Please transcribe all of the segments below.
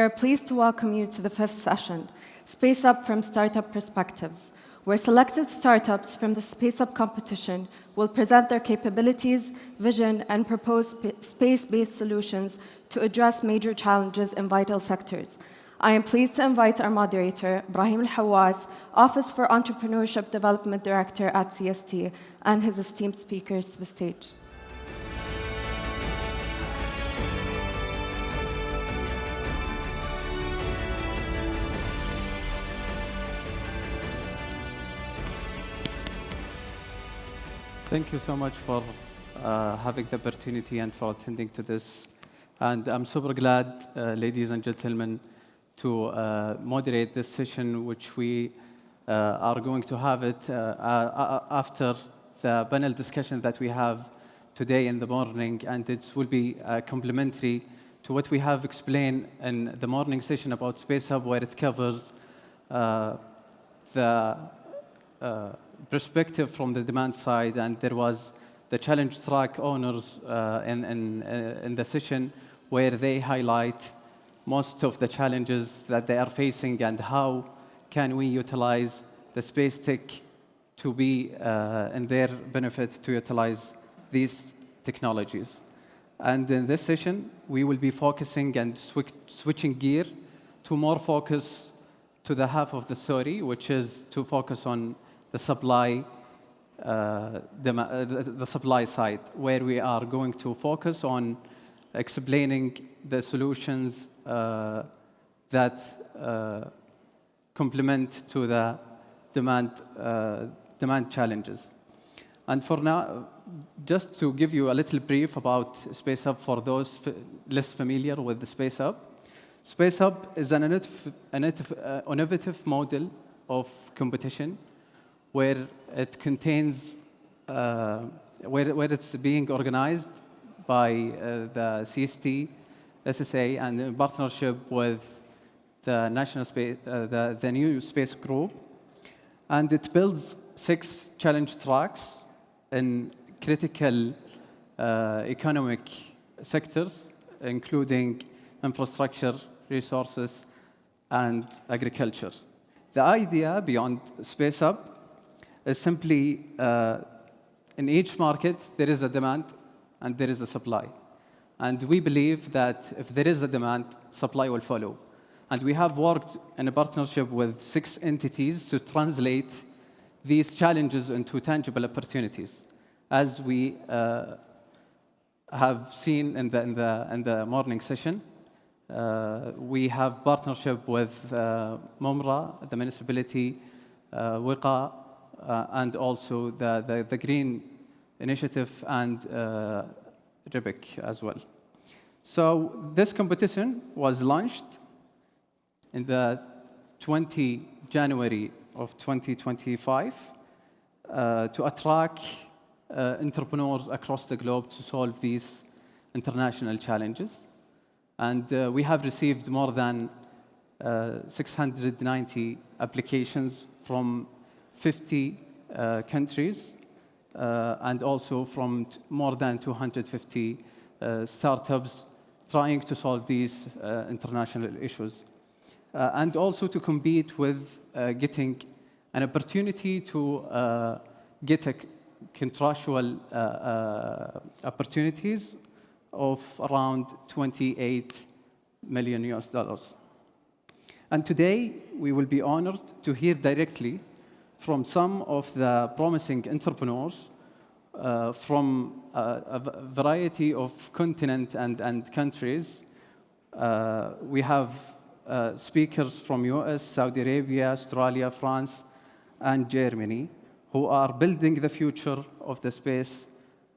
We are pleased to welcome you to the fifth session, SpaceUp from Startup Perspectives, where selected startups from the SpaceUp competition will present their capabilities, vision, and propose space-based solutions to address major challenges in vital sectors. I am pleased to invite our moderator, Ibrahim Al-Hawass, Office for Entrepreneurship Development Director at CST, and his esteemed speakers to the stage. Thank you so much for having the opportunity and for attending to this. And I'm super glad, ladies and gentlemen, to moderate this session, which we are going to have it after the panel discussion that we have today in the morning. And it will be complementary to what we have explained in the morning session about SpaceUp, where it covers the perspective from the demand side, and there was the challenge track owners in the session where they highlight most of the challenges that they are facing and how can we utilize the space tech to be in their benefit to utilize these technologies. And in this session, we will be focusing and switching gear to more focus to the half of the story, which is to focus on the supply, the supply side, where we are going to focus on explaining the solutions that complement to the demand challenges. And for now, just to give you a little brief about SpaceUp for those less familiar with the SpaceUp. SpaceUp is an innovative model of competition where it contains, where it's being organized by the CST, SSA, and in partnership with the National Space, the new Space Group. And it builds 6 challenge tracks in critical economic sectors, including infrastructure, resources, and agriculture. The idea beyond SpaceUp is simply in each market there is a demand and there is a supply. And we believe that if there is a demand, supply will follow. And we have worked in a partnership with 6 entities to translate these challenges into tangible opportunities. As we have seen in the morning session, we have partnership with MUMRA, the municipality, WIQA, and also the Green Initiative and RIBIC as well. So this competition was launched in the 20 January of 2025 to attract entrepreneurs across the globe to solve these international challenges. And we have received more than 690 applications from 50 countries and also from more than 250 startups trying to solve these international issues. And also to compete with getting an opportunity to get a contractual opportunities of around $28 million. And today, we will be honored to hear directly from some of the promising entrepreneurs from a variety of continents and countries. We have speakers from US, Saudi Arabia, Australia, France, and Germany, who are building the future of the space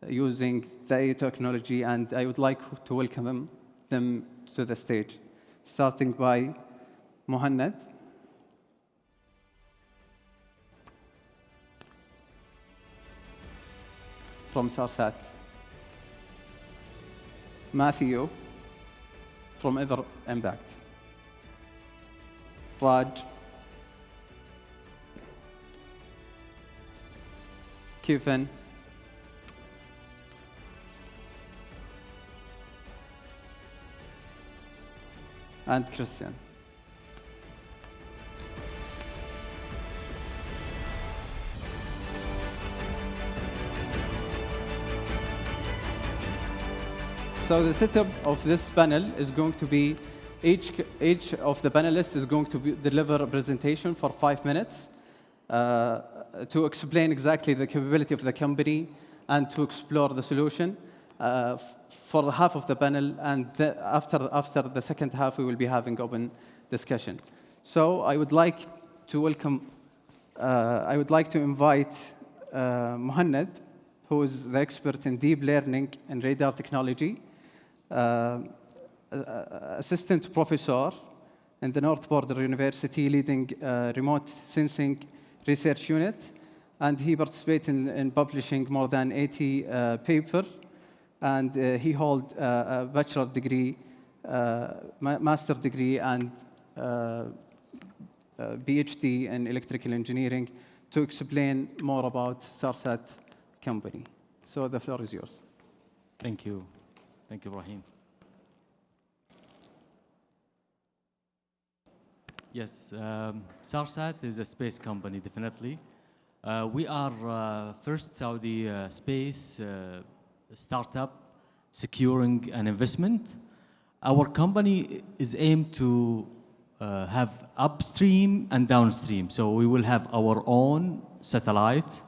using the AI technology, and I would like to welcome them to the stage, starting by Mohannad. From Sarsat. Matthew from Ever Impact. Raj. Kevin. and Christian. So the setup of this panel is going to be each of the panelists is going to deliver a presentation for 5 minutes to explain exactly the capability of the company and to explore the solution for the half of the panel. And after the second half, we will be having open discussion. So I would like to welcome, I would like to invite Muhannad, who is the expert in deep learning and radar technology, assistant professor in the North Border University, leading remote sensing research unit, and he participated in publishing more than 80 papers, and he holds a bachelor degree, master degree, and PhD in electrical engineering to explain more about StarSat company. So the floor is yours. Thank you. Thank you, Rahim. Yes, StarSat is a space company, definitely. We are first Saudi space startup securing an investment. Our company is aimed to have upstream and downstream. So we will have our own satellite.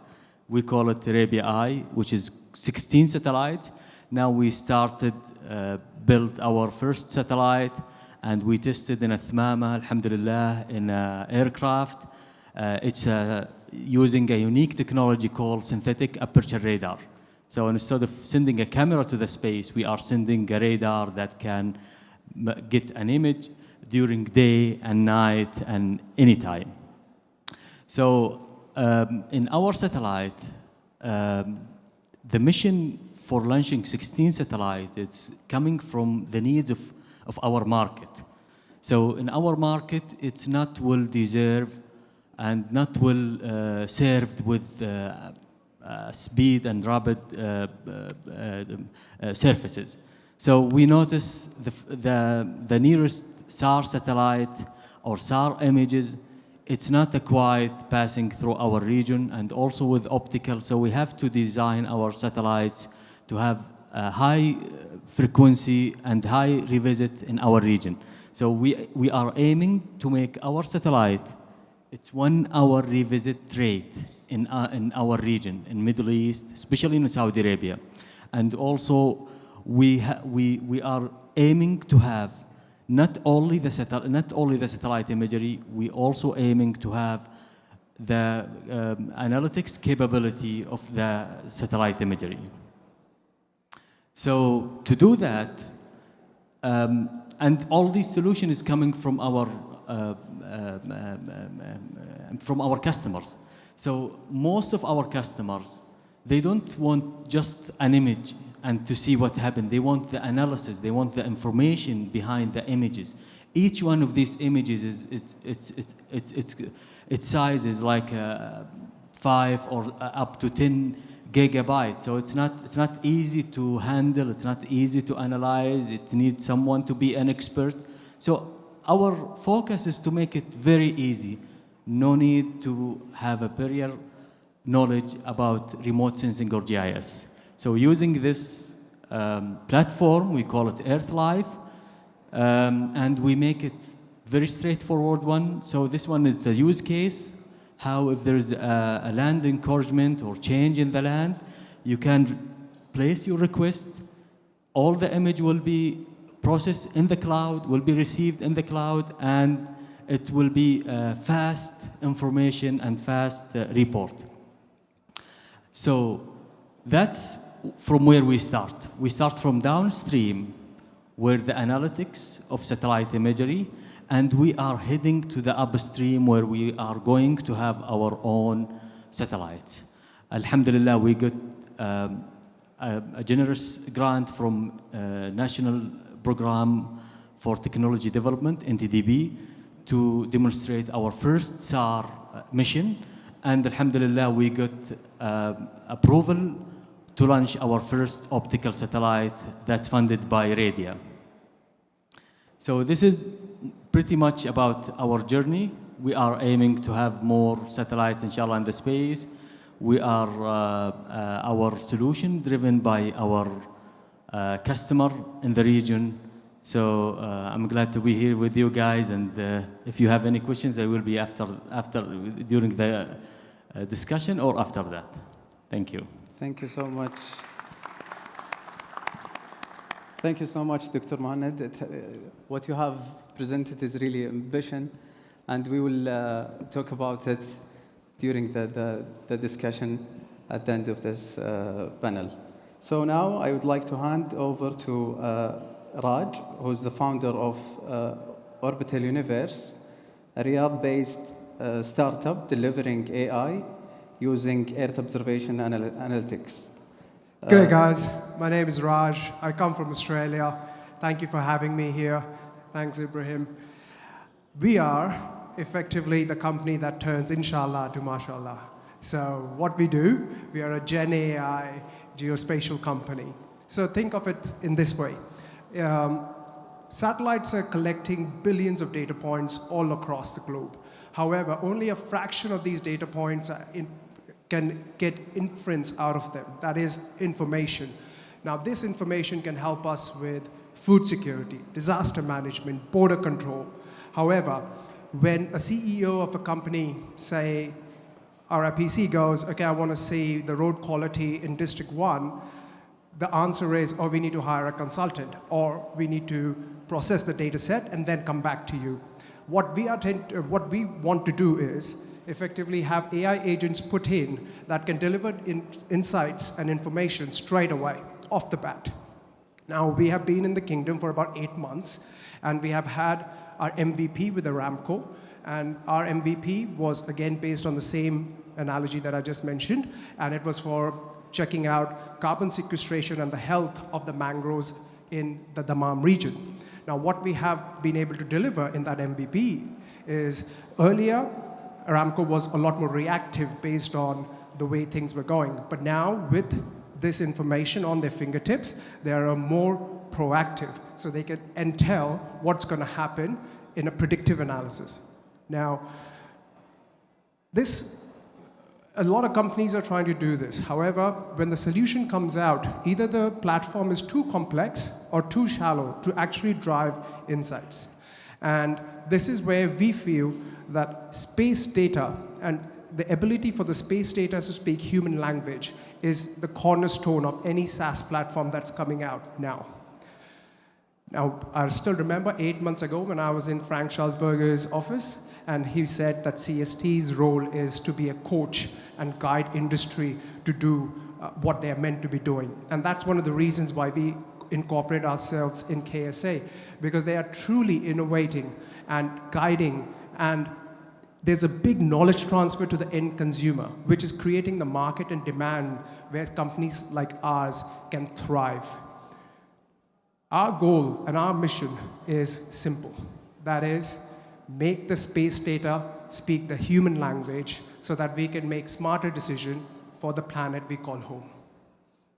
We call it Arabia, which is 16 satellites. Now we started, built our first satellite, and we tested in a Thmama, alhamdulillah, in an aircraft. It's using a unique technology called synthetic aperture radar. So instead of sending a camera to the space, we are sending a radar that can get an image during day and night and anytime. So in our satellite, the mission for launching 16 satellites, it's coming from the needs of our market. So in our market, it's not well deserved and not well served with speed and rapid surfaces. So we notice the nearest SAR satellite or SAR images, it's not quite passing through our region, and also with optical. So we have to design our satellites to have a high frequency and high revisit in our region. So we are aiming to make our satellite, it's 1 hour revisit rate in our region, in Middle East, especially in Saudi Arabia. And also we are aiming to have not only the satellite imagery, we also aiming to have the analytics capability of the satellite imagery. So to do that, and all these solution is coming from our customers. So most of our customers, they don't want just an image and to see what happened. They want the analysis. They want the information behind the images. Each one of these images is its size is like 5 or up to 10 gigabytes. So it's not easy to handle. It's not easy to analyze. It needs someone to be an expert. So our focus is to make it very easy. No need to have a prior knowledge about remote sensing or GIS. So using this platform, we call it EarthLife, and we make it very straightforward one. So this one is a use case, how if there's a land encouragement or change in the land, you can place your request, all the image will be processed in the cloud, will be received in the cloud, and it will be fast information and fast report. So that's from where we start. We start from downstream, where the analytics of satellite imagery, and we are heading to the upstream, where we are going to have our own satellites. Alhamdulillah, we got a generous grant from National Program for Technology Development, NTDB, to demonstrate our first SAR mission. And alhamdulillah, we got approval to launch our first optical satellite that's funded by Radia. So this is pretty much about our journey. We are aiming to have more satellites, inshallah, in the space. We are our solution driven by our customer in the region. So I'm glad to be here with you guys, and if you have any questions, they will be after during the discussion or after that. Thank you. Thank you so much. Thank you so much, Dr. Mohamed. What you have presented is really ambition, and we will talk about it during the discussion at the end of this panel. So now I would like to hand over to Raj, who's the founder of Orbital Universe, a Riyadh-based startup delivering AI using Earth observation analytics. G'day guys, my name is Raj. I come from Australia. Thank you for having me here. Thanks, Ibrahim. We are effectively the company that turns inshallah to mashallah. So what we do, we are a Gen AI geospatial company. So think of it in this way. Satellites are collecting billions of data points all across the globe. However, only a fraction of these data points can get inference out of them, that is information. Now this information can help us with food security, disaster management, border control. However, when a CEO of a company, say RIPC goes, okay, I want to see the road quality in District 1, the answer is, oh, we need to hire a consultant, or we need to process the data set and then come back to you. What we want to do is effectively have AI agents put in that can deliver insights and information straight away, off the bat. Now, we have been in the kingdom for about 8 months, and we have had our MVP with Aramco, and our MVP was, again, based on the same analogy that I just mentioned, and it was for checking out carbon sequestration and the health of the mangroves in the Dammam region. Now, what we have been able to deliver in that MVP is earlier, Aramco was a lot more reactive based on the way things were going. But now, with this information on their fingertips, they are more proactive. So they can tell what's going to happen in a predictive analysis. Now, a lot of companies are trying to do this. However, when the solution comes out, either the platform is too complex or too shallow to actually drive insights. And this is where we feel that space data and the ability for the space data to speak human language is the cornerstone of any SaaS platform that's coming out now. Now, I still remember 8 months ago when I was in Frank Schalzberger's office, and he said that CST's role is to be a coach and guide industry to do what they're meant to be doing. And that's one of the reasons why we incorporate ourselves in KSA, because they are truly innovating and guiding, and there's a big knowledge transfer to the end consumer, which is creating the market and demand where companies like ours can thrive. Our goal and our mission is simple. That is, make the space data speak the human language so that we can make smarter decisions for the planet we call home.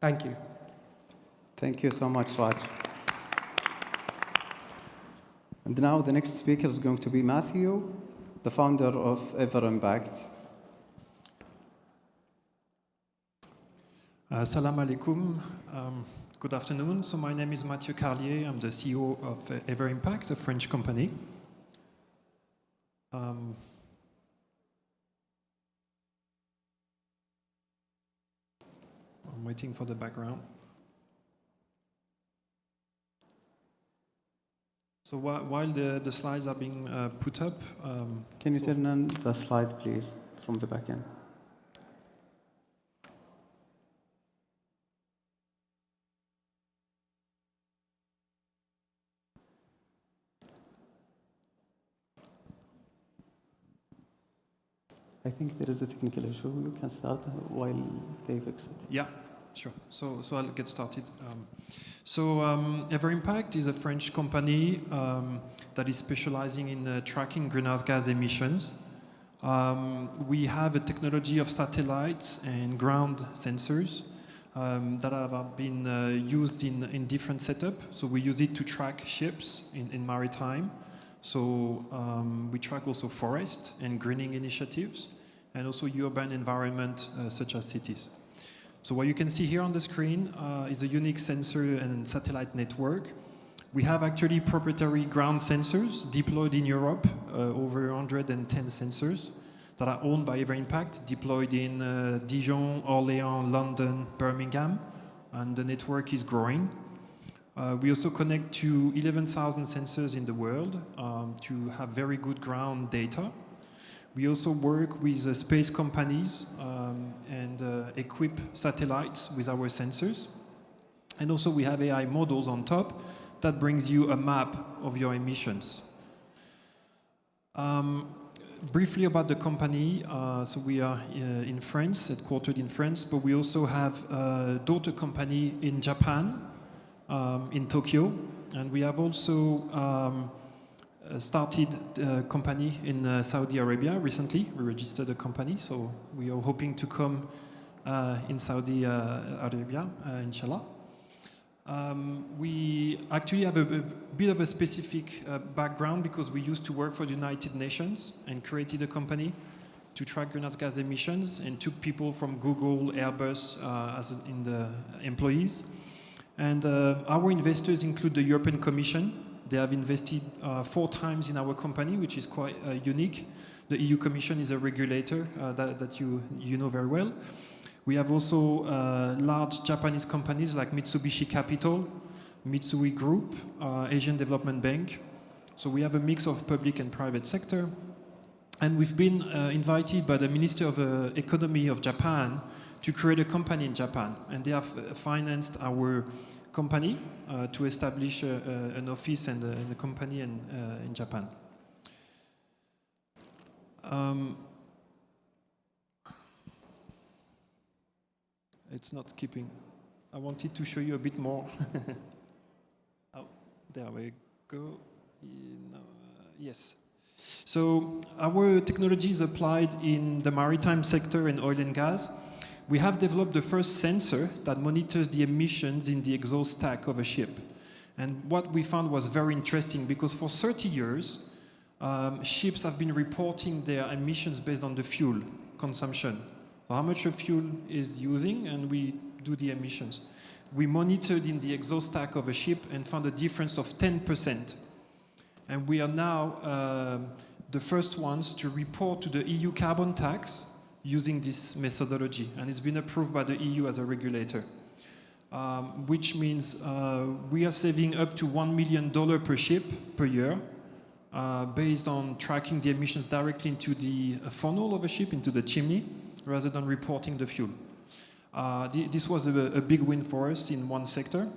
Thank you. Thank you so much, Raj. And now the next speaker is going to be Matthew, the founder of Ever Impact. Assalamu alaikum. Good afternoon. So my name is Mathieu Carlier. I'm the CEO of Ever Impact, a French company. I'm waiting for the background. So while the slides are being put up... Can you turn on the slide, please, from the back end? I think there is a technical issue. You can start while they fix it. Yeah, sure. So I'll get started. Ever Impact is a French company that is specializing in tracking greenhouse gas emissions. We have a technology of satellites and ground sensors that have been used in different setups. So we use it to track ships in maritime. So we track also forest and greening initiatives, and also urban environment such as cities. So what you can see here on the screen is a unique sensor and satellite network. We have actually proprietary ground sensors deployed in Europe, over 110 sensors that are owned by Everimpact, deployed in Dijon, Orléans, London, Birmingham, and the network is growing. We also connect to 11,000 sensors in the world to have very good ground data. We also work with space companies and equip satellites with our sensors. And also we have AI models on top that brings you a map of your emissions. Briefly about the company, so we are in France, headquartered in France, but we also have a daughter company in Japan, in Tokyo, and we have also started a company in Saudi Arabia recently. We registered a company, so we are hoping to come in Saudi Arabia, inshallah. We actually have a bit of a specific background because we used to work for the United Nations and created a company to track greenhouse gas emissions and took people from Google, Airbus as in the employees. And our investors include the European Commission. They have invested 4 times in our company, which is quite unique. The EU Commission is a regulator that you know very well. We have also large Japanese companies like Mitsubishi Capital, Mitsui Group, Asian Development Bank. So we have a mix of public and private sector. And we've been invited by the Minister of Economy of Japan to create a company in Japan. And they have financed our company to establish an office and a company in Japan. It's not skipping. I wanted to show you a bit more. Oh, there we go. Yes. So our technology is applied in the maritime sector and oil and gas. We have developed the first sensor that monitors the emissions in the exhaust stack of a ship. And what we found was very interesting because for 30 years, ships have been reporting their emissions based on the fuel consumption. So how much of fuel is using, and we do the emissions. We monitored in the exhaust stack of a ship and found a difference of 10%. And we are now the first ones to report to the EU carbon tax using this methodology. And it's been approved by the EU as a regulator, which means we are saving up to $1 million per ship per year based on tracking the emissions directly into the funnel of a ship, into the chimney, rather than reporting the fuel. This was a big win for us in one sector.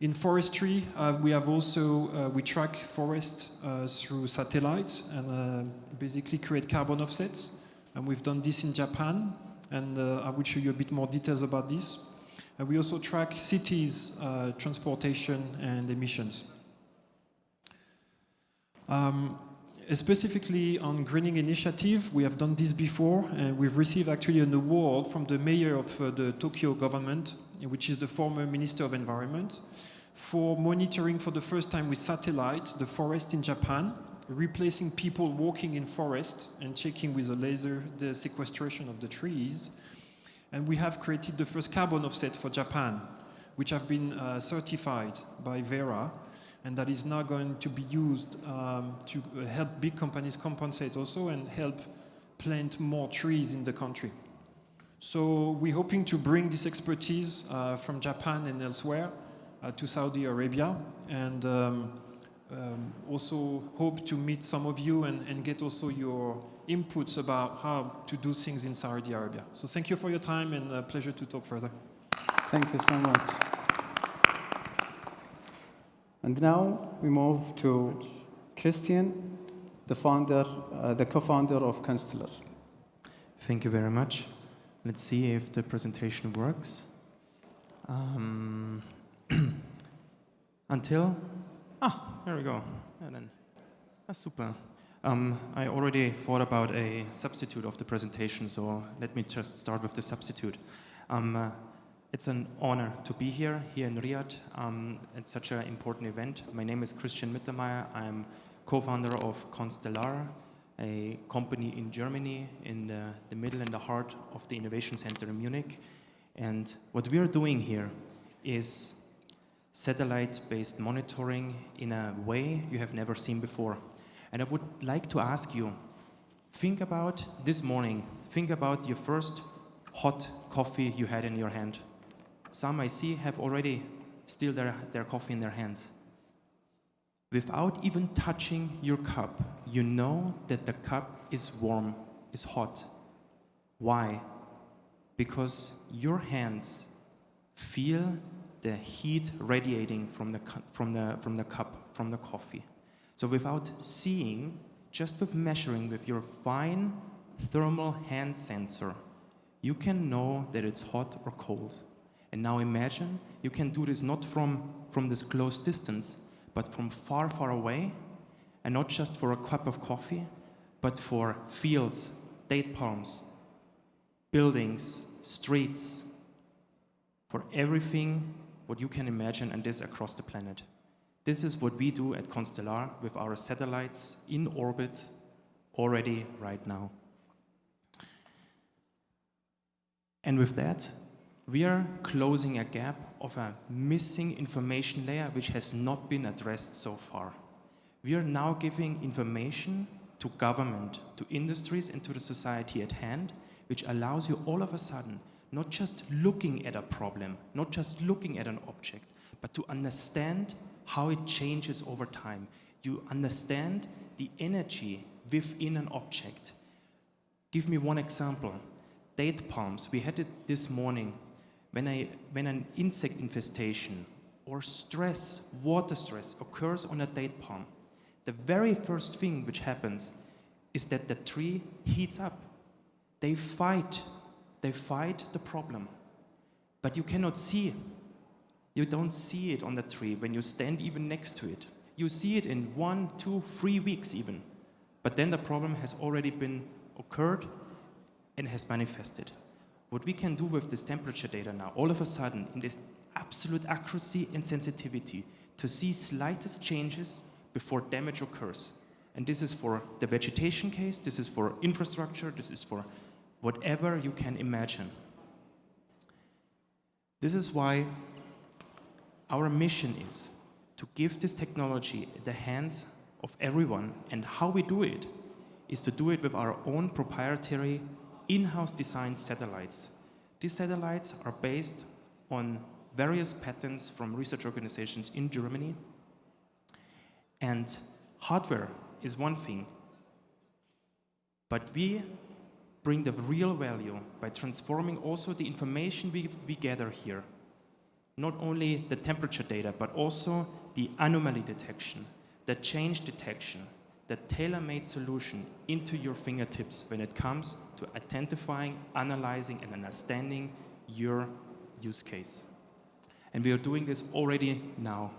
In forestry, we have also, we track forest through satellites and basically create carbon offsets. And we've done this in Japan, and I will show you a bit more details about this. And we also track cities, transportation, and emissions. Specifically on greening initiative, we have done this before, and we've received actually an award from the mayor of the Tokyo government, which is the former Minister of Environment, for monitoring for the first time with satellites the forest in Japan, replacing people walking in forest and checking with a laser the sequestration of the trees. And we have created the first carbon offset for Japan, which have been certified by Vera, and that is now going to be used to help big companies compensate also and help plant more trees in the country. So we're hoping to bring this expertise from Japan and elsewhere to Saudi Arabia, and also hope to meet some of you and get also your inputs about how to do things in Saudi Arabia. So thank you for your time, and a pleasure to talk further. Thank you so much. And now we move to Christian, the co-founder of Constellar. Thank you very much. Let's see if the presentation works. There we go. And then, super. I already thought about a substitute of the presentation, so let me just start with the substitute. It's an honor to be here in Riyadh at such an important event. My name is Christian Mittermeier. I'm co-founder of Constellar, a company in Germany in the middle and the heart of the Innovation Center in Munich. And what we are doing here is satellite-based monitoring in a way you have never seen before. And I would like to ask you, think about this morning, think about your first hot coffee you had in your hand. Some I see have already still their coffee in their hands. Without even touching your cup, you know that the cup is warm, is hot. Why? Because your hands feel the heat radiating from the cup, from the coffee. So without seeing, just with measuring with your fine thermal hand sensor, you can know that it's hot or cold. And now imagine you can do this not from this close distance, but from far, far away, and not just for a cup of coffee, but for fields, date palms, buildings, streets, for everything what you can imagine, and this across the planet. This is what we do at Constellar with our satellites in orbit already right now. And with that, we are closing a gap of a missing information layer which has not been addressed so far. We are now giving information to government, to industries, and to the society at hand, which allows you all of a sudden not just looking at a problem, not just looking at an object, but to understand how it changes over time. You understand the energy within an object. Give me one example. Date palms. We had it this morning. When an insect infestation or stress, water stress, occurs on a date palm, the very first thing which happens is that the tree heats up. They fight the problem. But you cannot see it. You don't see it on the tree when you stand even next to it. You see it in 1, 2, 3 weeks even. But then the problem has already been occurred and has manifested. What we can do with this temperature data now, all of a sudden, in this absolute accuracy and sensitivity, to see slightest changes before damage occurs. And this is for the vegetation case, this is for infrastructure, this is for whatever you can imagine. This is why our mission is to give this technology in the hands of everyone, and how we do it is to do it with our own proprietary in-house designed satellites. These satellites are based on various patents from research organizations in Germany. And hardware is one thing, but we bring the real value by transforming also the information we gather here. Not only the temperature data, but also the anomaly detection, the change detection, the tailor-made solution into your fingertips when it comes to identifying, analyzing, and understanding your use case. And we are doing this already now.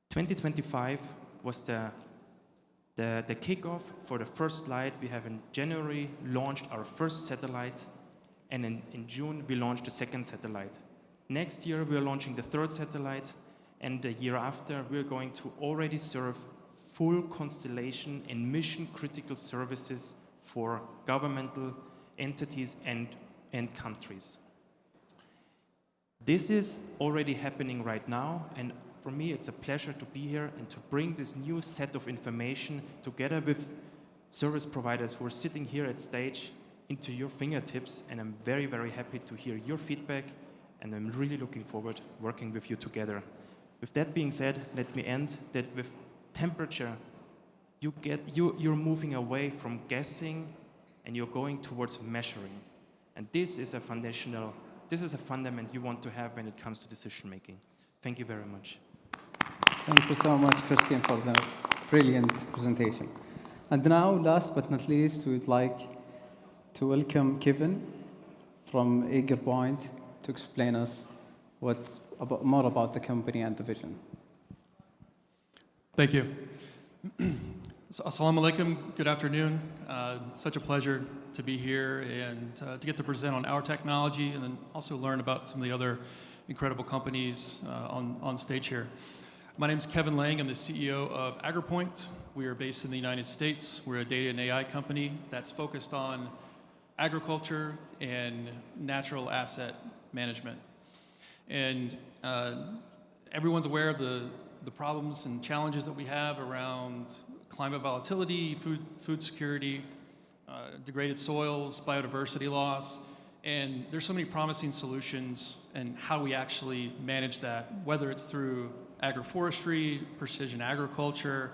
2025 was the kickoff for the first light. We have in January launched our first satellite, and in June we launched the second satellite. Next year we are launching the third satellite, and the year after, we're going to already serve full constellation and mission-critical services for governmental entities and countries. This is already happening right now, and for me, it's a pleasure to be here and to bring this new set of information together with service providers who are sitting here at stage into your fingertips, and I'm very, very happy to hear your feedback, and I'm really looking forward to working with you together. With that being said, let me end that with temperature, you're moving away from guessing and you're going towards measuring. And this is a fundament you want to have when it comes to decision making. Thank you very much. Thank you so much, Christian, for the brilliant presentation. And now, last but not least, we would like to welcome Kevin from Eager Point to explain us more about the company and the vision. Thank you. Assalamu alaikum, good afternoon. Such a pleasure to be here and to get to present on our technology and then also learn about some of the other incredible companies on stage here. My name is Kevin Lang, I'm the CEO of AgriPoint. We are based in the United States. We're a data and AI company that's focused on agriculture and natural asset management. And everyone's aware of the problems and challenges that we have around climate volatility, food security, degraded soils, biodiversity loss, and there's so many promising solutions and how we actually manage that, whether it's through agroforestry, precision agriculture,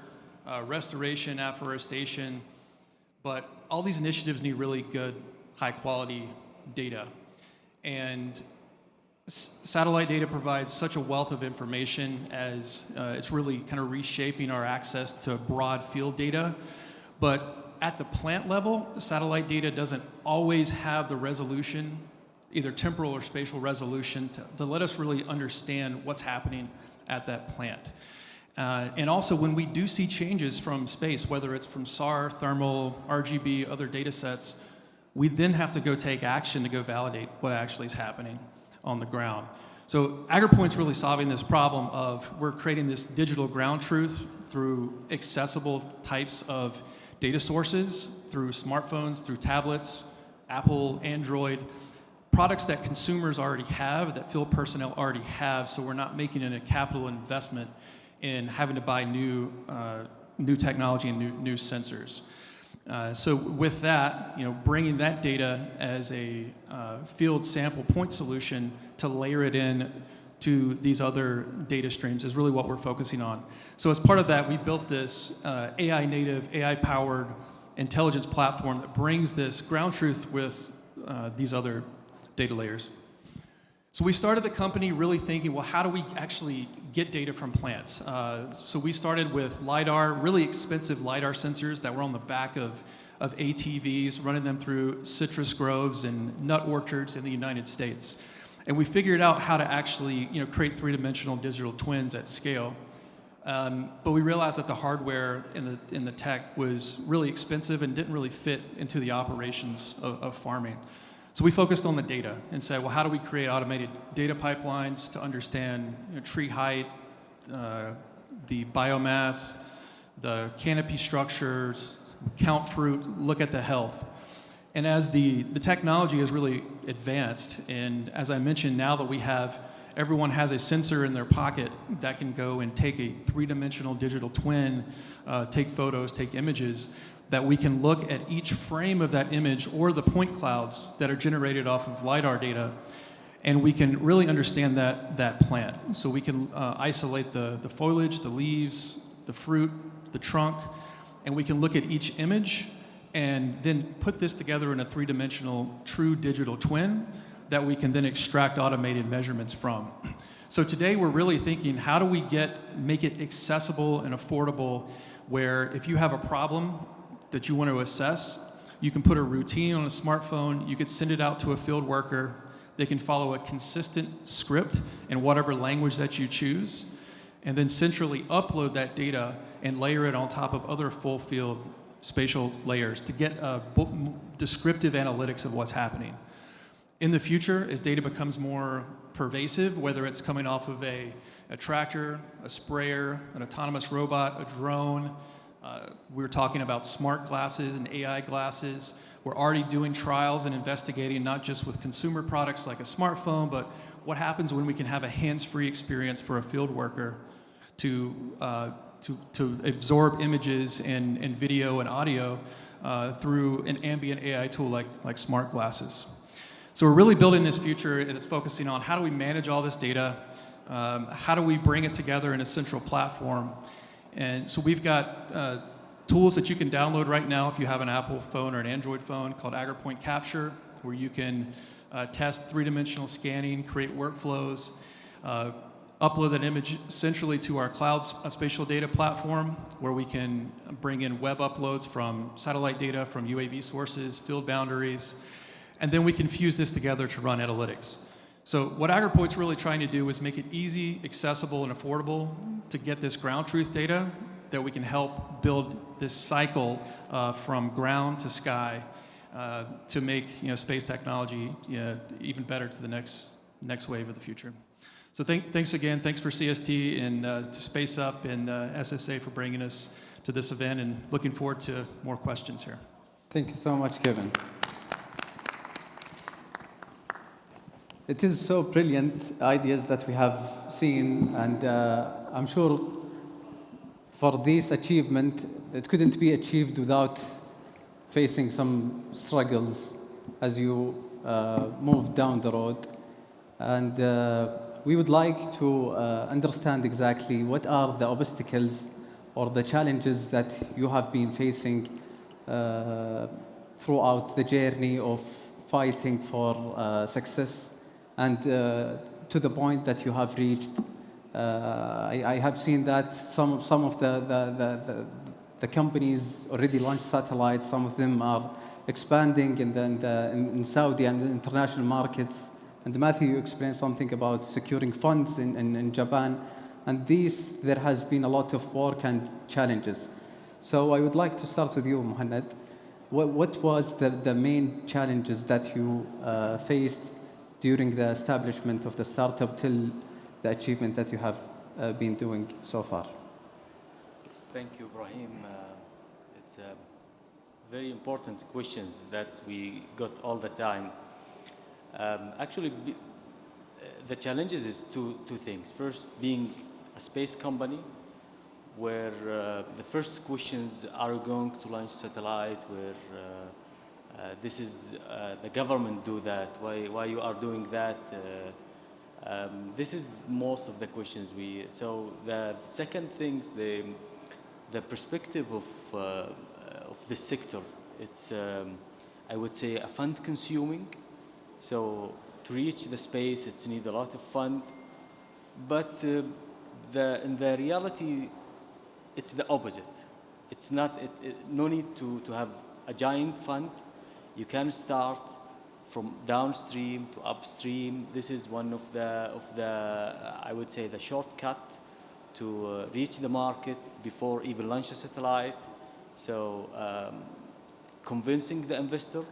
restoration, afforestation, but all these initiatives need really good, high quality data. And satellite data provides such a wealth of information as it's really kind of reshaping our access to broad field data. But at the plant level, satellite data doesn't always have the resolution, either temporal or spatial resolution, to let us really understand what's happening at that plant. And also when we do see changes from space, whether it's from SAR, thermal, RGB, other data sets, we then have to go take action to go validate what actually is happening on the ground. So AgriPoint's really solving this problem of we're creating this digital ground truth through accessible types of data sources, through smartphones, through tablets, Apple, Android, products that consumers already have, that field personnel already have, so we're not making a capital investment in having to buy new technology and new sensors. So with that, bringing that data as a field sample point solution to layer it in to these other data streams is really what we're focusing on. So as part of that, we built this AI native, AI powered intelligence platform that brings this ground truth with these other data layers. So we started the company really thinking, well, how do we actually get data from plants? So we started with LiDAR, really expensive LiDAR sensors that were on the back of ATVs, running them through citrus groves and nut orchards in the United States. And we figured out how to actually create three-dimensional digital twins at scale. But we realized that the hardware in the tech was really expensive and didn't really fit into the operations of farming. So we focused on the data and said, well, how do we create automated data pipelines to understand tree height, the biomass, the canopy structures, count fruit, look at the health. And as the technology has really advanced, and as I mentioned, now that everyone has a sensor in their pocket that can go and take a three-dimensional digital twin, take photos, take images, that we can look at each frame of that image or the point clouds that are generated off of LiDAR data, and we can really understand that plant. So we can isolate the foliage, the leaves, the fruit, the trunk, and we can look at each image and then put this together in a three-dimensional true digital twin that we can then extract automated measurements from. So today we're really thinking, how do we make it accessible and affordable, where if you have a problem that you want to assess, you can put a routine on a smartphone, you could send it out to a field worker, they can follow a consistent script in whatever language that you choose, and then centrally upload that data and layer it on top of other full field spatial layers to get descriptive analytics of what's happening. In the future, as data becomes more pervasive, whether it's coming off of a tractor, a sprayer, an autonomous robot, a drone, we're talking about smart glasses and AI glasses. We're already doing trials and investigating not just with consumer products like a smartphone, but what happens when we can have a hands-free experience for a field worker to absorb images and video and audio through an ambient AI tool like smart glasses. So we're really building this future, and it's focusing on how do we manage all this data, how do we bring it together in a central platform. And so we've got tools that you can download right now if you have an Apple phone or an Android phone called AgriPoint Capture, where you can test three-dimensional scanning, create workflows, upload that image centrally to our cloud spatial data platform, where we can bring in web uploads from satellite data, from UAV sources, field boundaries, and then we can fuse this together to run analytics. So what AgriPoint's really trying to do is make it easy, accessible, and affordable to get this ground truth data that we can help build this cycle from ground to sky to make space technology even better to the next wave of the future. So thanks again. Thanks for CST and to SpaceUp and SSA for bringing us to this event, and looking forward to more questions here. Thank you so much, Kevin. It is so brilliant ideas that we have seen, and I'm sure for this achievement, it couldn't be achieved without facing some struggles as you move down the road. And we would like to understand exactly what are the obstacles or the challenges that you have been facing throughout the journey of fighting for success, and to the point that you have reached. I have seen that some of the companies already launched satellites. Some of them are expanding in Saudi and the international markets. And Matthew, you explained something about securing funds in Japan. And there has been a lot of work and challenges. So I would like to start with you, Mohamed. What was the main challenges that you faced during the establishment of the startup till the achievement that you have been doing so far? Yes, thank you, Ibrahim. It's very important questions that we got all the time. Actually, the challenges is two things. First, being a space company, where the first questions are going to launch satellite, where this is the government do that. Why you are doing that? This is most of the questions we. So the second things, the perspective of this sector. It's I would say a fund consuming. So to reach the space, it's need a lot of fund. But in the reality, it's the opposite. It's not. No need to have a giant fund. You can start from downstream to upstream. This is one of the I would say the shortcut to reach the market before even launch a satellite. So convincing the investor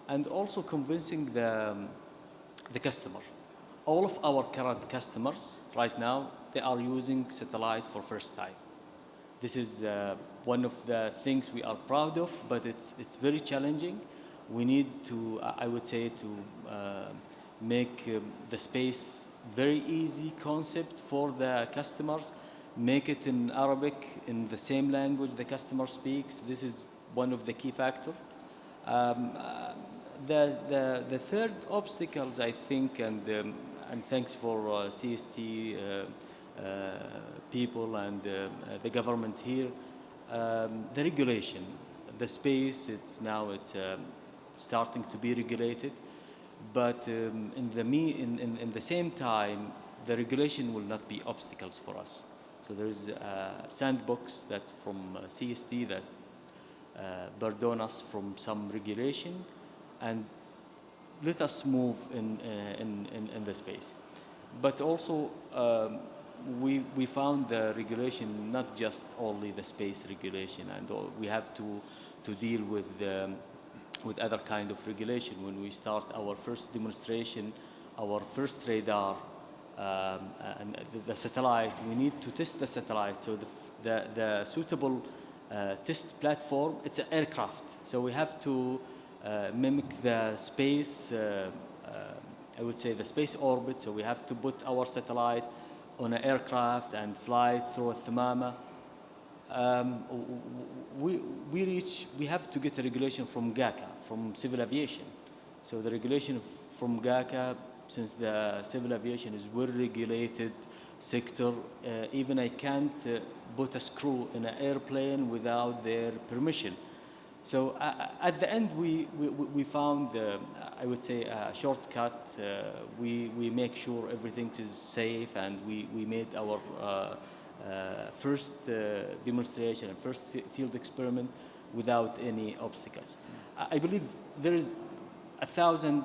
and also convincing the customer. All of our current customers right now, they are using satellite for first time. This is one of the things we are proud of, but it's very challenging. We need to, I would say, to make the space very easy concept for the customers, make it in Arabic, in the same language the customer speaks. This is one of the key factors. The third obstacles, I think, and thanks for CST people and the government here, the regulation. The space, it's starting to be regulated, but in the same time, the regulation will not be obstacles for us. So there is a sandbox that's from CST that pardon us from some regulation and let us move in the space. But also, we found the regulation not just only the space regulation, and we have to deal with other kind of regulation. When we start our first demonstration, our first radar, and the satellite, we need to test the satellite. So the suitable test platform, it's an aircraft. So we have to mimic the space, I would say the space orbit. So we have to put our satellite on an aircraft and fly through a thamama. We have to get a regulation from GACA, from civil aviation. So the regulation from GACA, since the civil aviation is well-regulated sector, even I can't put a screw in an airplane without their permission. So at the end, we found, I would say, a shortcut. We make sure everything is safe, and we made our first demonstration and first field experiment without any obstacles. I believe there is 1,000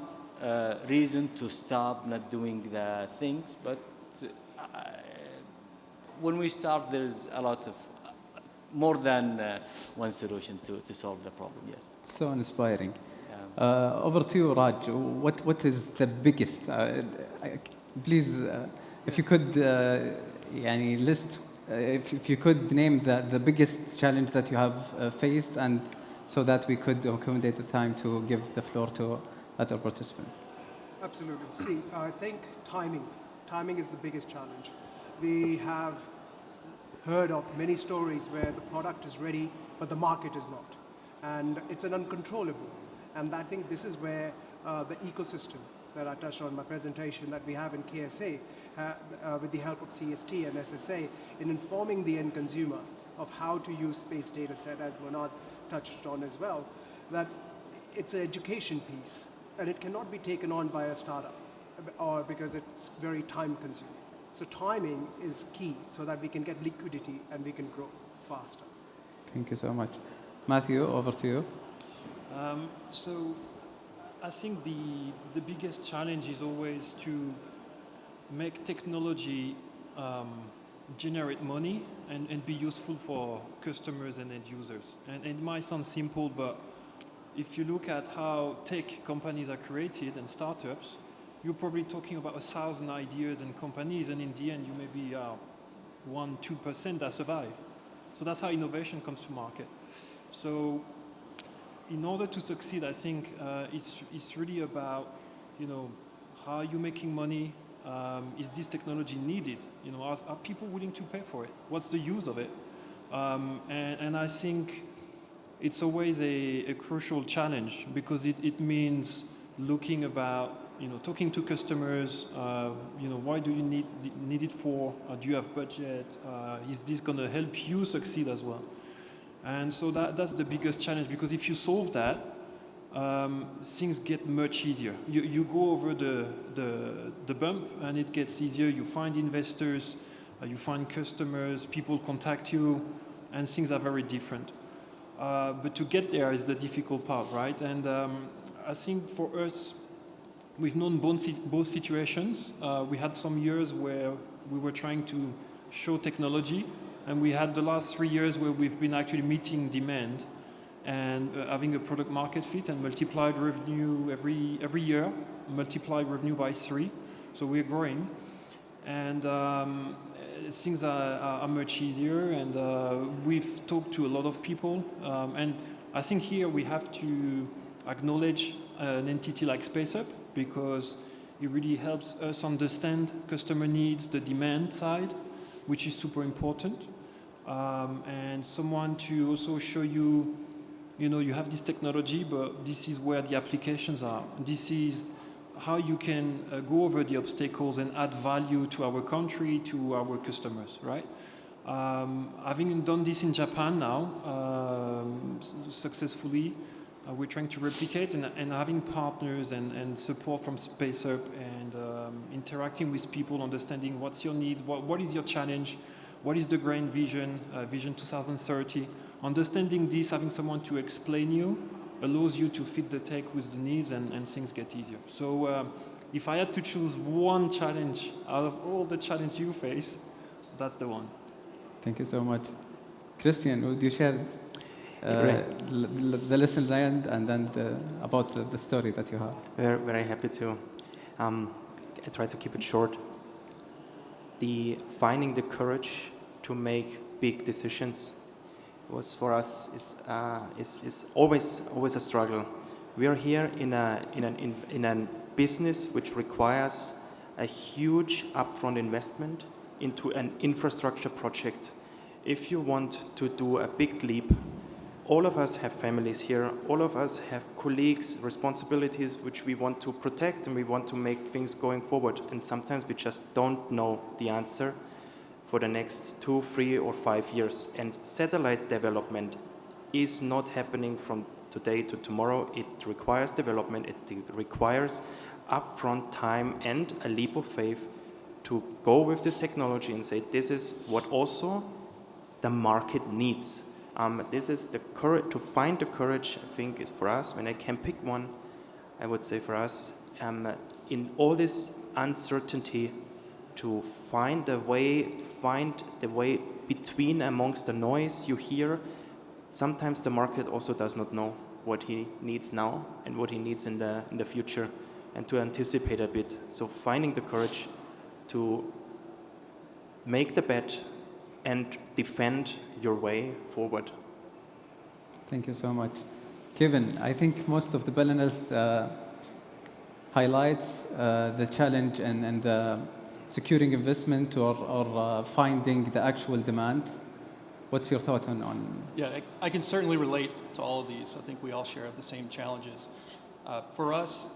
reasons to stop not doing the things, but when we start, there's a lot of more than one solution to solve the problem, yes. So inspiring. Yeah. Over to you, Raj. What is the biggest? Please, if you could, يعني list, if you could name the biggest challenge that you have faced, and so that we could accommodate the time to give the floor to other participants. Absolutely. See, I think timing. Timing is the biggest challenge. We have heard of many stories where the product is ready, but the market is not. And it's an uncontrollable. And I think this is where the ecosystem that I touched on in my presentation that we have in KSA, with the help of CST and SSA, in informing the end consumer of how to use space data set, as Manad touched on as well, that it's an education piece, and it cannot be taken on by a startup, or because it's very time consuming. So timing is key so that we can get liquidity and we can grow faster. Thank you so much. Matthew, over to you. So I think the biggest challenge is always to make technology generate money and be useful for customers and end users. And it might sound simple, but if you look at how tech companies are created and startups, you're probably talking about 1,000 ideas and companies, and in the end, you maybe are 1-2% that survive. So that's how innovation comes to market. So in order to succeed, I think it's really about, how are you making money? Is this technology needed? Are people willing to pay for it? What's the use of it? And I think it's always a crucial challenge, because it means looking about, talking to customers, why do you need it for? Do you have budget? Is this going to help you succeed as well? And so that's the biggest challenge, because if you solve that, things get much easier. You go over the bump and it gets easier. You find investors, you find customers, people contact you, and things are very different. But to get there is the difficult part, right? And I think for us, we've known both situations. We had some years where we were trying to show technology, and we had the last 3 years where we've been actually meeting demand and having a product market fit and multiplied revenue every year, multiplied revenue by 3. So we're growing, and things are much easier, and we've talked to a lot of people, and I think here we have to acknowledge an entity like SpaceUp, because it really helps us understand customer needs, the demand side, which is super important, and someone to also show you, you have this technology, but this is where the applications are. This is how you can go over the obstacles and add value to our country, to our customers, right? Having done this in Japan now, successfully, we're trying to replicate, and having partners and support from SpaceUp, and interacting with people, understanding what's your need, what is your challenge, what is the grand vision, Vision 2030. Understanding this, having someone to explain you, allows you to fit the tech with the needs, and things get easier. So if I had to choose one challenge out of all the challenges you face, that's the one. Thank you so much. Christian, would you share the lesson learned and then about the story that you have? Very, very happy to. I try to keep it short. Finding the courage to make big decisions was for us is always a struggle. We are here in a business which requires a huge upfront investment into an infrastructure project. If you want to do a big leap, all of us have families here, all of us have colleagues, responsibilities which we want to protect, and we want to make things going forward. And sometimes we just don't know the answer for the next 2, 3, or 5 years. And satellite development is not happening from today to tomorrow. It requires development, it requires upfront time and a leap of faith to go with this technology and say, this is what also the market needs. This is the courage, to find the courage, I think, is for us. When I can pick one, I would say for us, in all this uncertainty, to find the way between, amongst the noise you hear, sometimes the market also does not know what he needs now and what he needs in the future, and to anticipate a bit. So finding the courage to make the bet and defend your way forward. Thank you so much. Kevin, I think most of the panelists highlights the challenge and securing investment or finding the actual demand. What's your thought on? Yeah, I can certainly relate to all of these. I think we all share the same challenges. For us,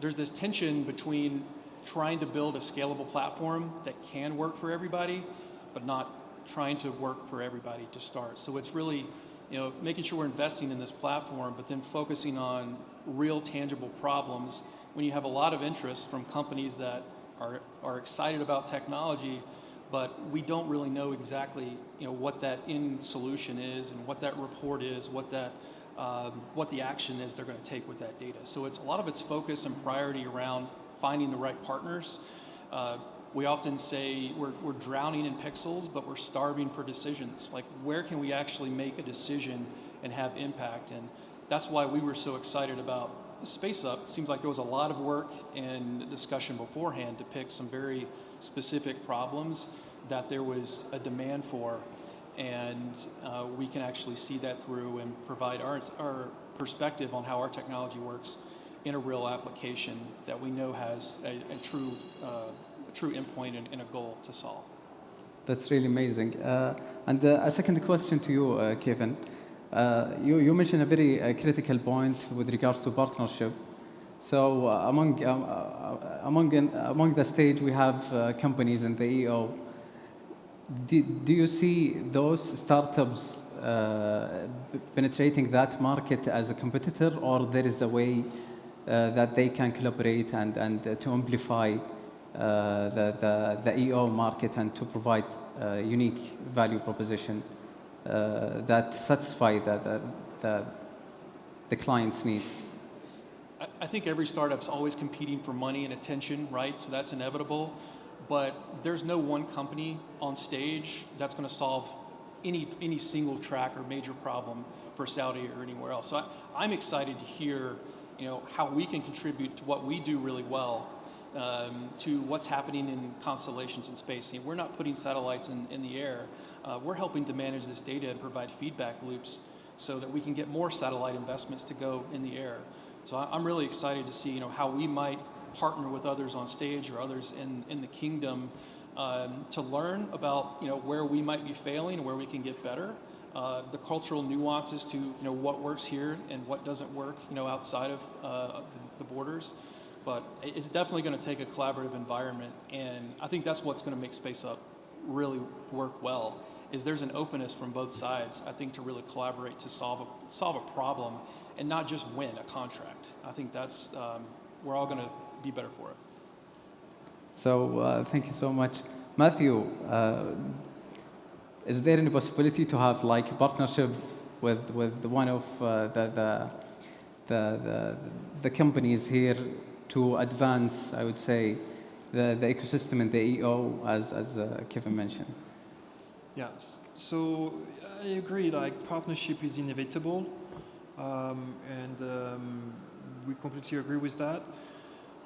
there's this tension between trying to build a scalable platform that can work for everybody, but not trying to work for everybody to start. So it's really, making sure we're investing in this platform, but then focusing on real tangible problems when you have a lot of interest from companies that are excited about technology, but we don't really know exactly what that end solution is and what that report is, what the action is they're going to take with that data. So it's a lot of its focus and priority around finding the right partners. We often say we're drowning in pixels, but we're starving for decisions. Like, where can we actually make a decision and have impact? And that's why we were so excited about the SpaceUp. Seems like there was a lot of work and discussion beforehand to pick some very specific problems that there was a demand for, and we can actually see that through and provide our perspective on how our technology works in a real application that we know has a true endpoint and a goal to solve. That's really amazing. And a second question to you, Kevin. You mentioned a very critical point with regards to partnership. So among the stage, we have companies in the EO. Do you see those startups penetrating that market as a competitor, or there is a way that they can collaborate and to amplify the EO market and to provide a unique value proposition that satisfy the client's needs? I think every startup's always competing for money and attention, right? So that's inevitable. But there's no one company on stage that's going to solve any single track or major problem for Saudi or anywhere else. So I'm excited to hear, how we can contribute to what we do really well, to what's happening in constellations in space. We're not putting satellites in the air. We're helping to manage this data and provide feedback loops so that we can get more satellite investments to go in the air. So I'm really excited to see, how we might partner with others on stage or others in the kingdom to learn about, where we might be failing and where we can get better. The cultural nuances to, what works here and what doesn't work, outside of the borders. But it's definitely going to take a collaborative environment, and I think that's what's going to make SpaceUp really work well. Is there's an openness from both sides, I think, to really collaborate to solve a problem and not just win a contract. I think that's we're all going to be better for it. So thank you so much, Matthew. Is there any possibility to have like a partnership with one of the companies here to advance, I would say, the ecosystem in the EO, as Kevin mentioned? Yes. So I agree. Like, partnership is inevitable, and we completely agree with that.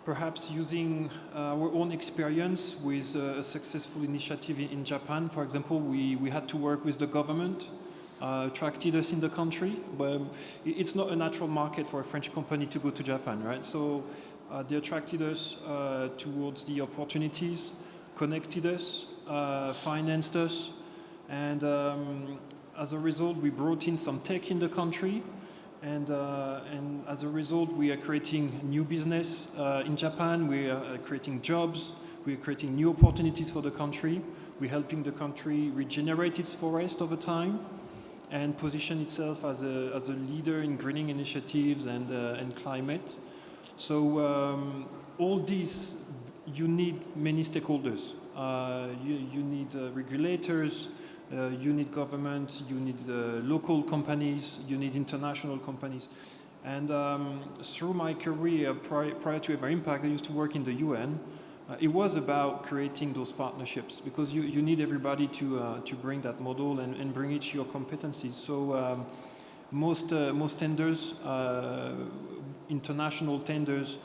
Perhaps using our own experience with a successful initiative in Japan, for example, we had to work with the government, attracted us in the country, but it's not a natural market for a French company to go to Japan, right? So they attracted us towards the opportunities, connected us, financed us, and as a result, we brought in some tech in the country. And as a result, we are creating new business in Japan. We are creating jobs. We are creating new opportunities for the country. We're helping the country regenerate its forest over time and position itself as a leader in greening initiatives and climate. So all these, you need many stakeholders. You need regulators. You need government, you need local companies, you need international companies. And through my career, prior to Ever Impact, I used to work in the UN, it was about creating those partnerships, because you need everybody to bring that model and bring it to your competencies. So most tenders, international tenders,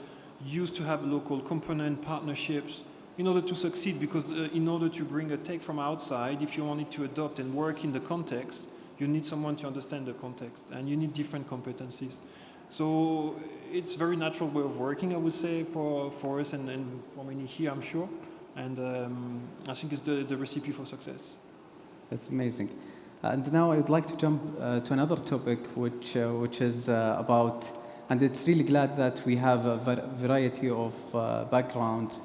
used to have local component partnerships in order to succeed, because in order to bring a tech from outside, if you want it to adopt and work in the context, you need someone to understand the context, and you need different competencies. So it's a very natural way of working, I would say, for us and for many here, I'm sure. And I think it's the recipe for success. That's amazing. And now I would like to jump to another topic, which is about, and it's really glad that we have a variety of backgrounds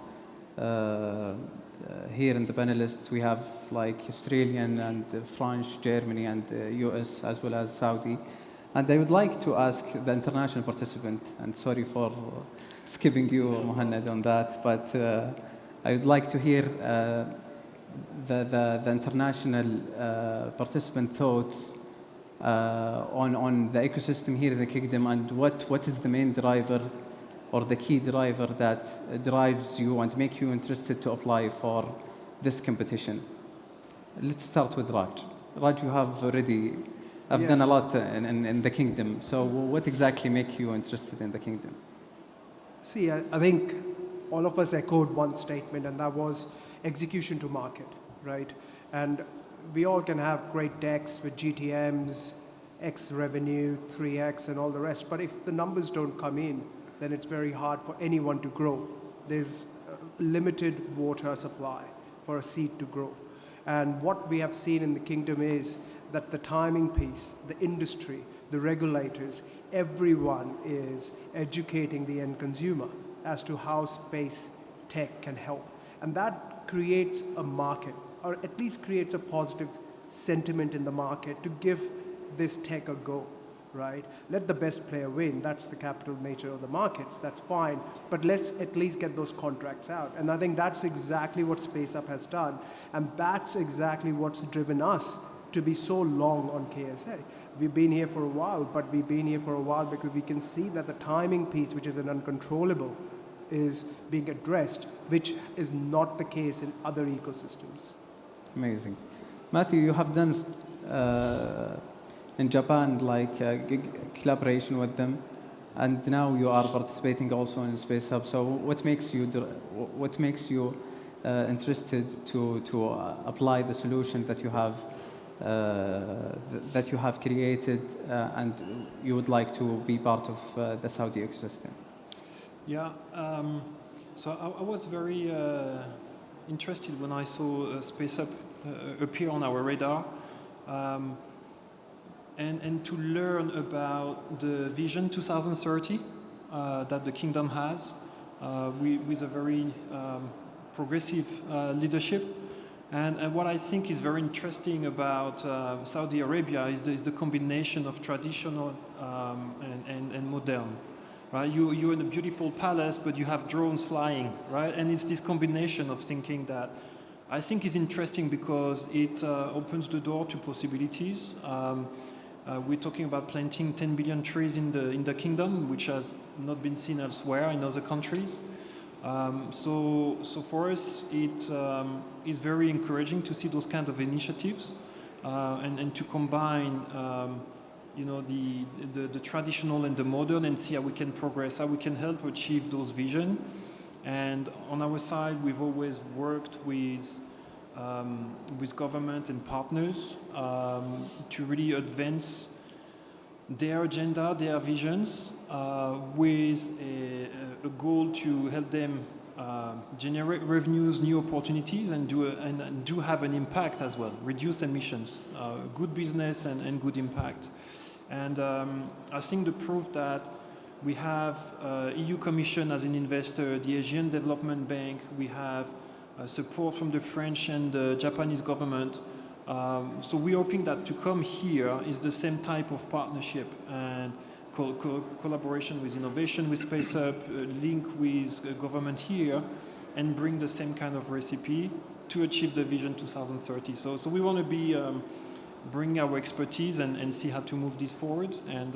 here in the panelists. We have like Australian and French, Germany, and US, as well as Saudi. And I would like to ask the international participant, and sorry for skipping you, Mohanad, on that, but I would like to hear the international participant thoughts on the ecosystem here in the kingdom, and what is the main driver or the key driver that drives you and make you interested to apply for this competition. Let's start with Raj. Raj, you have already done a lot in the kingdom. So what exactly makes you interested in the kingdom? See, I think all of us echoed one statement, and that was execution to market, right? And we all can have great decks with GTMs, X revenue, 3X, and all the rest. But if the numbers don't come in, then it's very hard for anyone to grow. There's limited water supply for a seed to grow. And what we have seen in the kingdom is that the timing piece, the industry, the regulators, everyone is educating the end consumer as to how space tech can help. And that creates a market, or at least creates a positive sentiment in the market to give this tech a go, right? Let the best player win. That's the capital nature of the markets. That's fine. But let's at least get those contracts out. And I think that's exactly what SpaceUp has done. And that's exactly what's driven us to be so long on KSA. We've been here for a while, but we've been here for a while because we can see that the timing piece, which is an uncontrollable, is being addressed, which is not the case in other ecosystems. Amazing. Matthew, you have done in Japan like collaboration with them, and now you are participating also in SpaceUp. So what makes you interested to apply the solution that you have created, and you would like to be part of the Saudi ecosystem? Yeah, so I was very interested when I saw SpaceUp appear on our radar, and to learn about the Vision 2030 that the Kingdom has, with a very progressive leadership. And what I think is very interesting about Saudi Arabia is the combination of traditional and modern. Right? You're in a beautiful palace, but you have drones flying, right? And it's this combination of thinking that I think is interesting because it opens the door to possibilities. We're talking about planting 10 billion trees in the kingdom, which has not been seen elsewhere in other countries. So for us, it is very encouraging to see those kinds of initiatives and to combine the traditional and the modern, and see how we can progress, how we can help achieve those visions. And on our side, we've always worked with government and partners to really advance their agenda, their visions, with a goal to help them generate revenues, new opportunities, and do have an impact as well, reduce emissions, good business and good impact. And I think the proof that we have EU Commission as an investor, the Asian Development Bank, we have support from the French and the Japanese government. So we're hoping that to come here is the same type of partnership and collaboration with innovation, with SpaceUp, link with government here, and bring the same kind of recipe to achieve the Vision 2030. So we want to be bring our expertise and see how to move this forward. And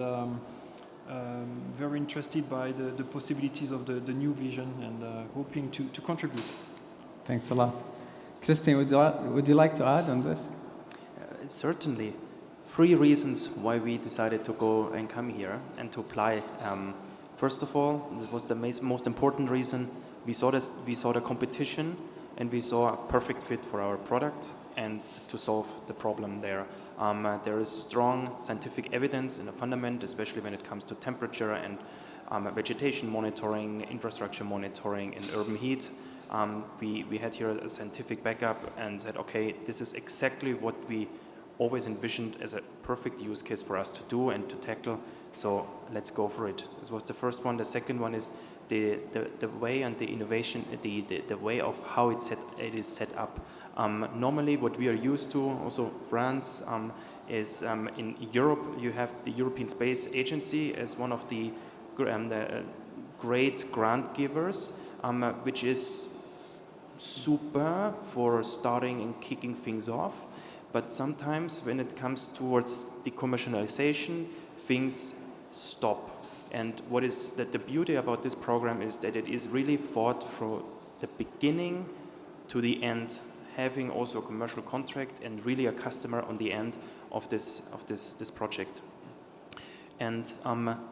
very interested by the possibilities of the new vision and hoping to contribute. Thanks a lot. Christine, would you like to add on this? Certainly. 3 reasons why we decided to go and come here and to apply. First of all, this was the most important reason. We saw the competition, and we saw a perfect fit for our product and to solve the problem there. There is strong scientific evidence in the fundament, especially when it comes to temperature and vegetation monitoring, infrastructure monitoring, and urban heat. We had here a scientific backup and said, okay, this is exactly what we always envisioned as a perfect use case for us to do and to tackle. So let's go for it. This was the first one. The second one is the way and the innovation, the way of how it is set up. Normally, what we are used to, also France, is in Europe, you have the European Space Agency as one of the great grant givers, which is super for starting and kicking things off. But sometimes when it comes towards the commercialization, things stop. And what is the beauty about this program is that it is really thought from the beginning to the end, having also a commercial contract and really a customer on the end of this project. And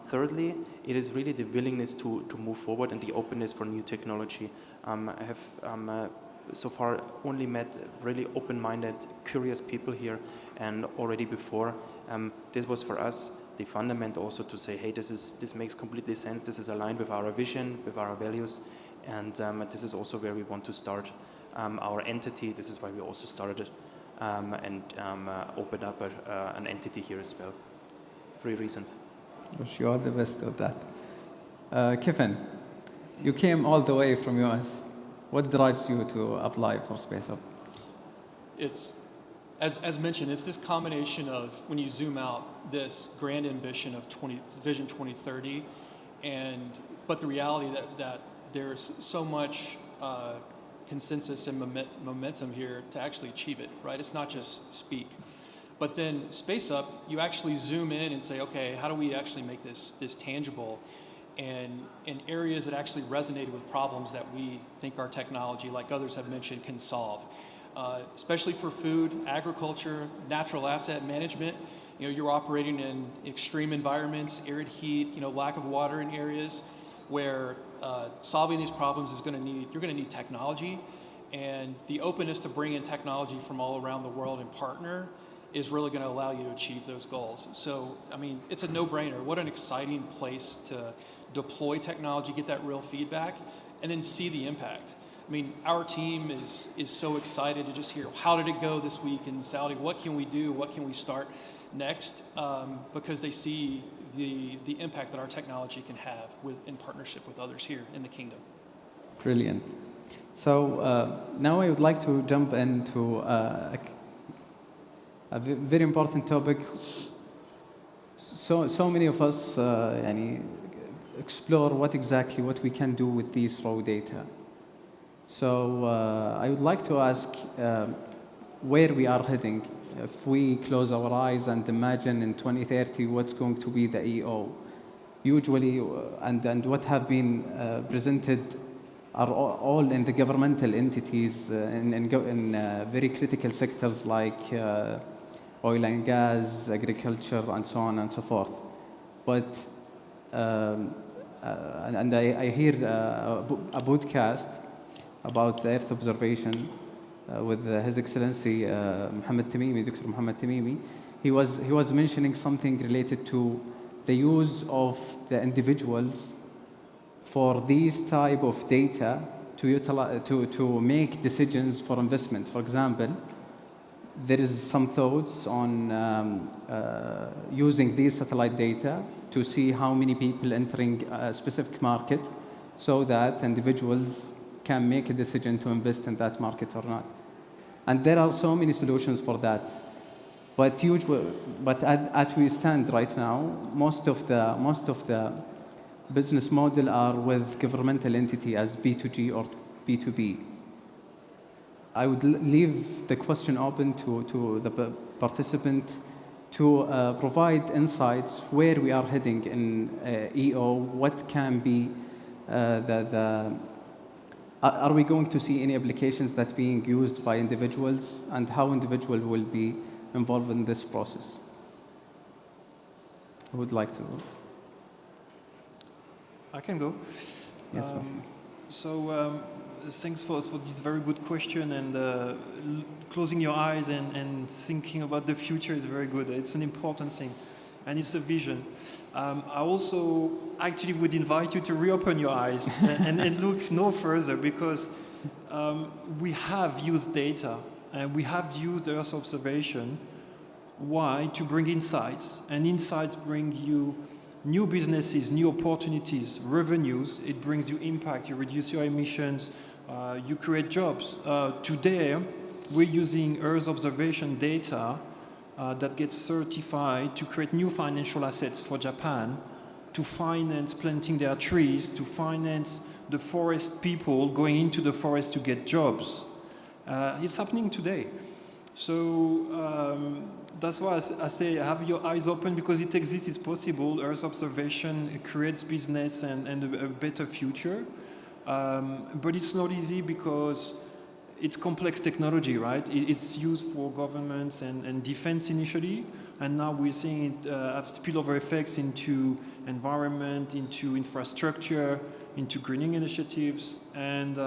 thirdly, it is really the willingness to move forward and the openness for new technology. I have so far only met really open-minded, curious people here, and already before, this was for us the fundament also to say, hey, this makes completely sense, this is aligned with our vision, with our values, and this is also where we want to start our entity. This is why we also started and opened up an entity here as well. 3 reasons. Wish you all the best of that. Kevin, you came all the way from US. What drives you to apply for SpaceUp? It's, as mentioned, it's this combination of, when you zoom out, this grand ambition of Vision 2030, but the reality that there's so much consensus and momentum here to actually achieve it, right? It's not just speak. But then SpaceUp, you actually zoom in and say, okay, how do we actually make this tangible? And in areas that actually resonated with problems that we think our technology, like others have mentioned, can solve. Especially for food, agriculture, natural asset management. You know, you're operating in extreme environments, arid heat, lack of water in areas where solving these problems is you're gonna need technology, and the openness to bring in technology from all around the world and partner is really going to allow you to achieve those goals. So, I mean, it's a no-brainer. What an exciting place to deploy technology, get that real feedback, and then see the impact. I mean, our team is so excited to just hear, how did it go this week in Saudi? What can we do? What can we start next? Because they see the impact that our technology can have in partnership with others here in the kingdom. Brilliant. So now I would like to jump into a very important topic. So many of us explore what we can do with these raw data. So I would like to ask where we are heading. If we close our eyes and imagine in 2030 what's going to be the EO, usually, and what have been presented are all in the governmental entities in very critical sectors like oil and gas, agriculture, and so on and so forth. But I hear a podcast about the Earth observation with His Excellency Dr. Mohammed Tamimi. He was mentioning something related to the use of the individuals for these type of data to make decisions for investment. For example, there is some thoughts on using these satellite data to see how many people entering a specific market, so that individuals can make a decision to invest in that market or not. And there are so many solutions for that. But as we stand right now, most of the business model are with governmental entity as B2G or B2B. I would leave the question open to the participant to provide insights where we are heading in EO, what can be are we going to see any applications that being used by individuals, and how individual will be involved in this process? Who would like to? I can go. Yes. Thanks for this very good question, and closing your eyes and thinking about the future is very good. It's an important thing, and it's a vision. I also actually would invite you to reopen your eyes and look no further, because we have used data and we have used Earth observation. Why? To bring insights, and insights bring you new businesses, new opportunities, revenues. It brings you impact, you reduce your emissions, you create jobs. Today, we're using Earth observation data that gets certified to create new financial assets for Japan, to finance planting their trees, to finance the forest people going into the forest to get jobs. It's happening today. So that's why I say have your eyes open, because it exists, it's possible. Earth observation, it creates business and a better future. But it's not easy because it's complex technology, right? It's used for governments and defense initially, and now we're seeing it have spillover effects into environment, into infrastructure, into greening initiatives, and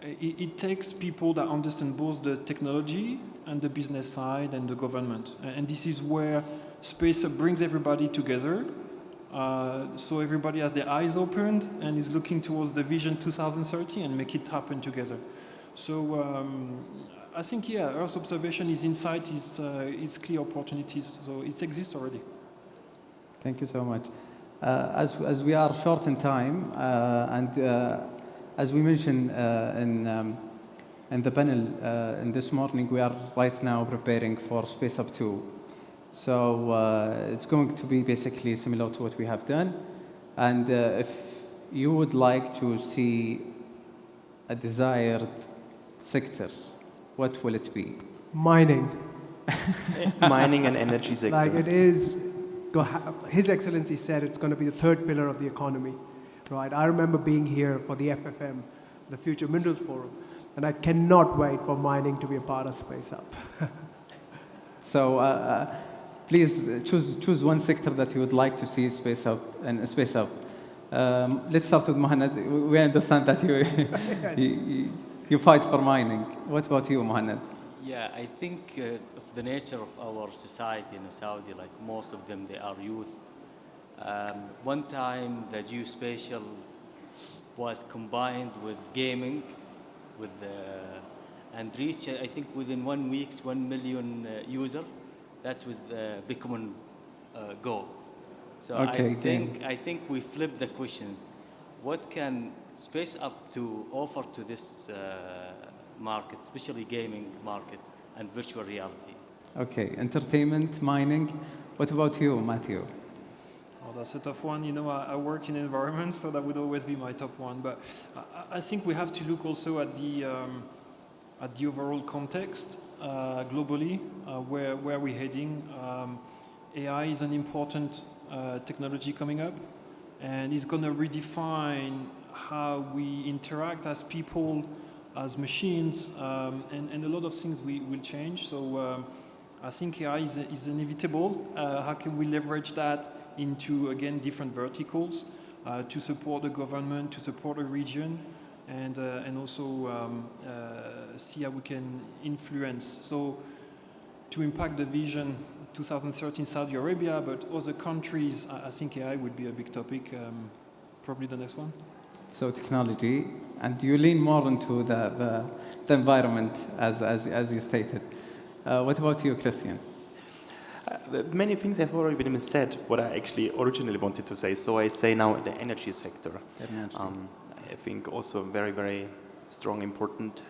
it takes people that understand both the technology and the business side and the government. And this is where SpaceUp brings everybody together. So everybody has their eyes opened and is looking towards the vision 2030 and make it happen together. So I think, yeah, Earth observation is insight, is clear opportunities. So it exists already. Thank you so much. As we are short in time, and as we mentioned in the panel in this morning, we are right now preparing for SpaceUp 2. So it's going to be basically similar to what we have done. And if you would like to see a desired sector, what will it be? Mining. Mining and energy sector. Like it is, His Excellency said it's going to be the third pillar of the economy, right? I remember being here for the FFM, the Future Minerals Forum, and I cannot wait for mining to be a part of SpaceUp. So please choose one sector that you would like to see SpaceUp and SpaceUp. Let's start with Mohamed. We understand that you fight for mining. What about you, Mohamed? Yeah, I think of the nature of our society in Saudi, like most of them, they are youth. One time, the geospatial was combined with gaming, and reached, I think, within 1 week, 1 million user. That was the big common goal. So okay, I think we flipped the questions. What can SpaceUp to offer to this market, especially gaming market and virtual reality? Okay, entertainment, mining. What about you, Matthew? Oh, that's a tough one. You know, I work in environments, so that would always be my top one. But I think we have to look also at the overall context globally, where we're heading. AI is an important technology coming up, and it's going to redefine how we interact as people, as machines, and a lot of things will change. So I think AI is inevitable. How can we leverage that into, again, different verticals to support the government, to support the region, and also see how we can influence. So to impact the vision 2030 in Saudi Arabia, but other countries, I think AI would be a big topic, probably the next one. So technology, and you lean more into the environment, as you stated. What about you, Christian? Many things have already been said, what I actually originally wanted to say. So I say now the energy sector. I think also very, very strong, important,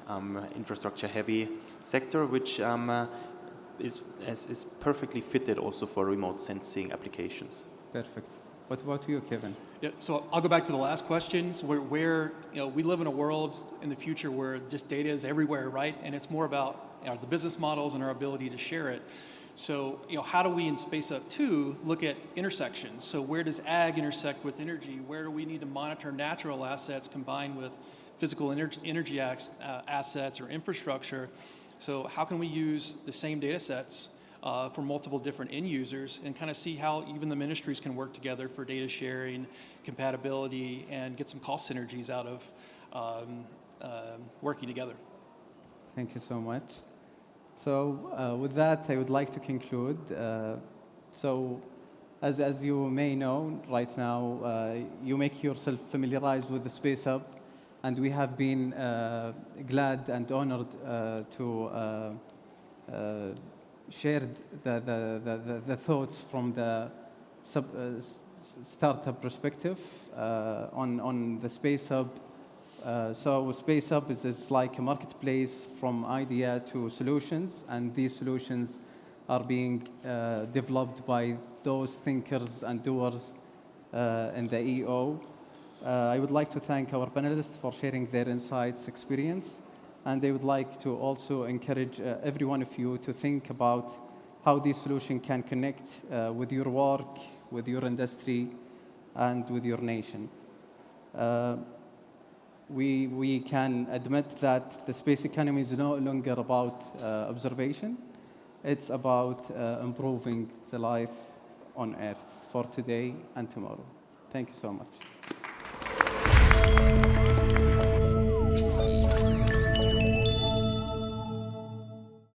infrastructure-heavy sector, which is perfectly fitted also for remote sensing applications. Perfect. What about you, Kevin? Yeah, so I'll go back to the last questions. Where we live in a world in the future where just data is everywhere, right? And it's more about the business models and our ability to share it. So, how do we in SpaceUp 2 look at intersections? So where does ag intersect with energy? Where do we need to monitor natural assets combined with physical energy assets or infrastructure? So how can we use the same data sets for multiple different end users and kind of see how even the ministries can work together for data sharing, compatibility, and get some cost synergies out of working together. Thank you so much. So with that, I would like to conclude. So as you may know, right now, you make yourself familiarized with the SpaceUp, and we have been glad and honored to share the thoughts from the startup perspective on the SpaceUp. So SpaceUp is like a marketplace from idea to solutions, and these solutions are being developed by those thinkers and doers in the EO. I would like to thank our panelists for sharing their insights, experience, and I would like to also encourage every one of you to think about how this solution can connect with your work, with your industry, and with your nation. We can admit that the space economy is no longer about observation. It's about improving the life on Earth for today and tomorrow. Thank you so much.